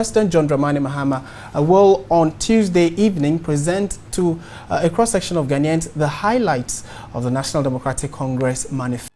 President John Dramani Mahama will on Tuesday evening present to a cross-section of Ghanaians the highlights of the National Democratic Congress Manifesto.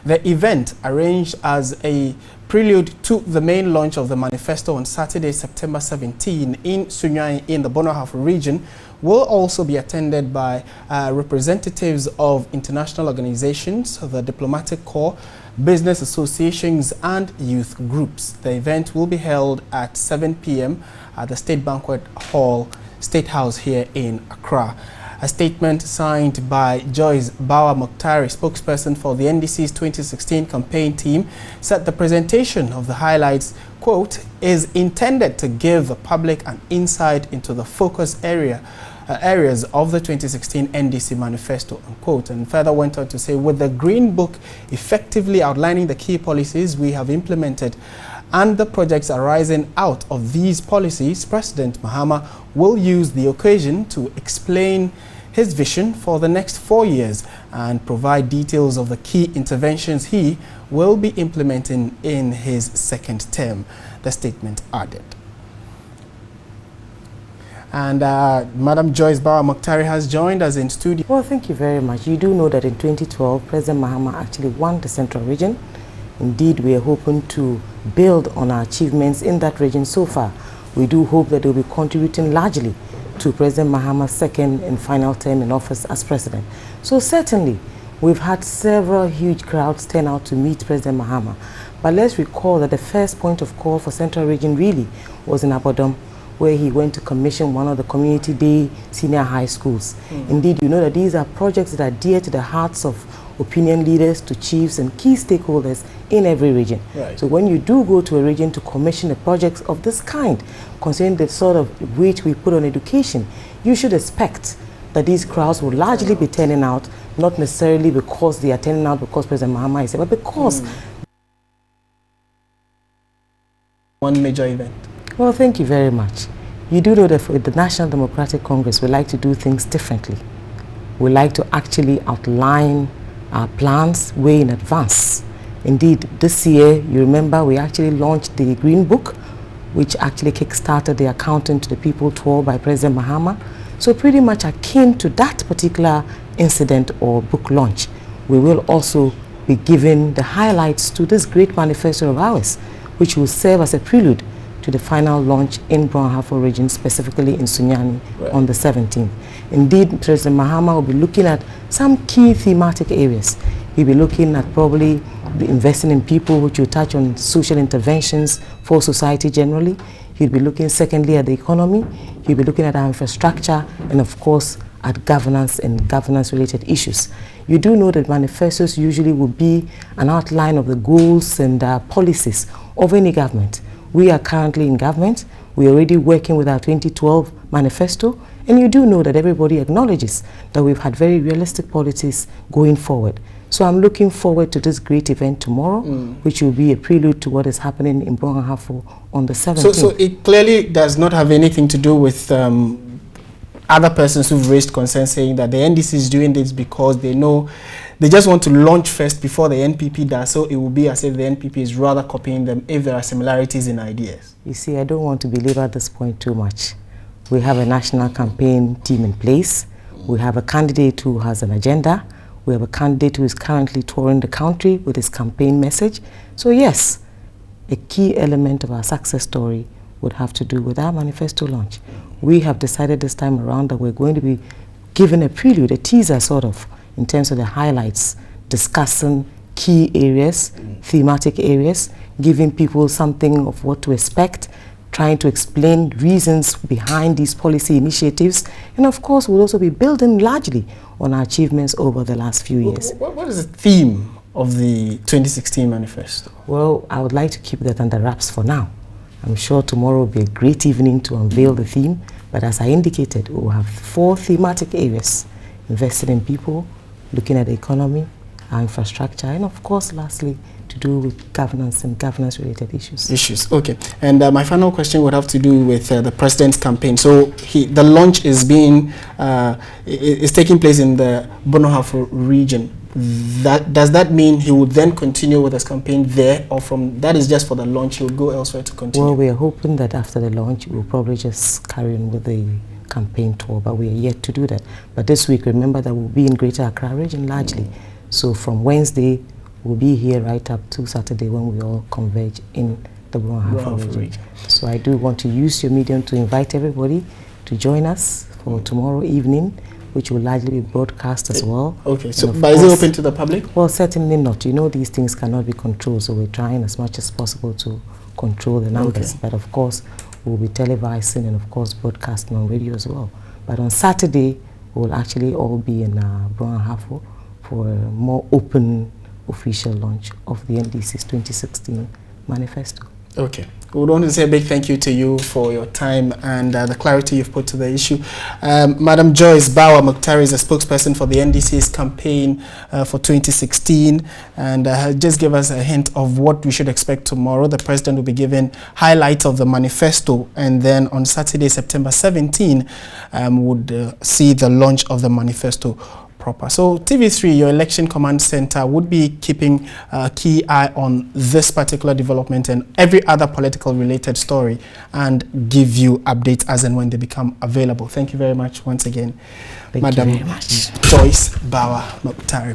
The event, arranged as a prelude to the main launch of the manifesto on Saturday, September 17 in Sunyani in the Bonohafo region, will also be attended by representatives of international organizations, the diplomatic corps, business associations and youth groups. The event will be held at 7 p.m. at the State Banquet Hall, State House here in Accra. A statement signed by Joyce Bawa Mugtari, spokesperson for the NDC's 2016 campaign team, said the presentation of the highlights, quote, is intended to give the public an insight into the focus areas of the 2016 NDC manifesto, unquote, and further went on to say, with the Green Book effectively outlining the key policies we have implemented and the projects arising out of these policies, President Mahama will use the occasion to explain his vision for the next 4 years and provide details of the key interventions he will be implementing in his second term, the statement added. And Madam Joyce Bawa Mugtari has joined us in studio. Well, thank you very much. You do know that in 2012, President Mahama actually won the Central Region. Indeed, we are hoping to build on our achievements in that region so far. We do hope that they will be contributing largely to President Mahama's second and final term in office as president. So certainly, we've had several huge crowds turn out to meet President Mahama. But let's recall that the first point of call for Central Region really was in Abodom, where he went to commission one of the community day senior high schools. Indeed, you know that these are projects that are dear to the hearts of opinion leaders, to chiefs and key stakeholders in every region. Right. So when you do go to a region to commission a project of this kind, considering the sort of weight we put on education, you should expect that these crowds will largely be turning out, not necessarily because they are turning out because President Mahama is there, but because one major event. Well, thank you very much. You do know that for the National Democratic Congress, we like to do things differently. We like to actually outline our plans way in advance. Indeed, this year, you remember, we actually launched the Green Book, which actually kick-started the Accounting to the People tour by President Mahama. So pretty much akin to that particular incident or book launch, we will also be giving the highlights to this great manifesto of ours, which will serve as a prelude to the final launch in Bonohafo region, specifically in Sunyani, on the 17th. Indeed, President Mahama will be looking at some key thematic areas. He'll be looking at probably investing in people, which will touch on social interventions for society generally. He'll be looking secondly at the economy. He'll be looking at our infrastructure and of course at governance and governance-related issues. You do know that manifestos usually will be an outline of the goals and policies of any government. We are currently in government. We're already working with our 2012 manifesto, and you do know that everybody acknowledges that we've had very realistic policies going forward. So I'm looking forward to this great event tomorrow, which will be a prelude to what is happening in Bonohafo on the 17th. So it clearly does not have anything to do with other persons who've raised concerns saying that the NDC is doing this because they know they just want to launch first before the NPP does, so it will be as if the NPP is rather copying them if there are similarities in ideas. You see, I don't want to belabor this point too much. We have a national campaign team in place. We have a candidate who has an agenda. We have a candidate who is currently touring the country with his campaign message. So yes, a key element of our success story would have to do with our manifesto launch. We have decided this time around that we're going to be given a prelude, a teaser sort of, in terms of the highlights, discussing key areas, thematic areas, giving people something of what to expect, trying to explain reasons behind these policy initiatives, and of course we'll also be building largely on our achievements over the last few years. What is the theme of the 2016 manifesto? Well, I would like to keep that under wraps for now. I'm sure tomorrow will be a great evening to unveil the theme, but as I indicated, we'll have 4 thematic areas: investing in people, looking at the economy, our infrastructure, and of course, lastly, to do with governance and governance-related issues. Okay. And my final question would have to do with the president's campaign. So the launch is taking place in the Bonohafo region. does that mean he would then continue with his campaign there, or from that is just for the launch, he would go elsewhere to continue? Well, we are hoping that after the launch, we'll probably just carry on with the campaign tour, but we are yet to do that. But this week, remember that we'll be in Greater Accra region largely. So from Wednesday, we'll be here right up to Saturday when we all converge in the Brong-Ahafo region. So I do want to use your medium to invite everybody to join us for tomorrow evening, which will largely be broadcast as well. Okay, so but is it open to the public? Well, certainly not. You know, these things cannot be controlled, so we're trying as much as possible to control the numbers. But of course, we'll be televising and of course broadcasting on radio as well. But on Saturday, we'll actually all be in Brong-Ahafo for a more open official launch of the NDC's 2016 Manifesto. Okay. We want to say a big thank you to you for your time and the clarity you've put to the issue. Madam Joyce Bawa Mugtari is a spokesperson for the NDC's campaign for 2016, and just give us a hint of what we should expect tomorrow. The President will be giving highlights of the manifesto, and then on Saturday, September 17, would see the launch of the manifesto proper. So TV3, your election command center, would be keeping a key eye on this particular development and every other political related story, and give you updates as and when they become available. Thank you very much once again, Thank Madam you very much. Joyce Bawa Mugtari.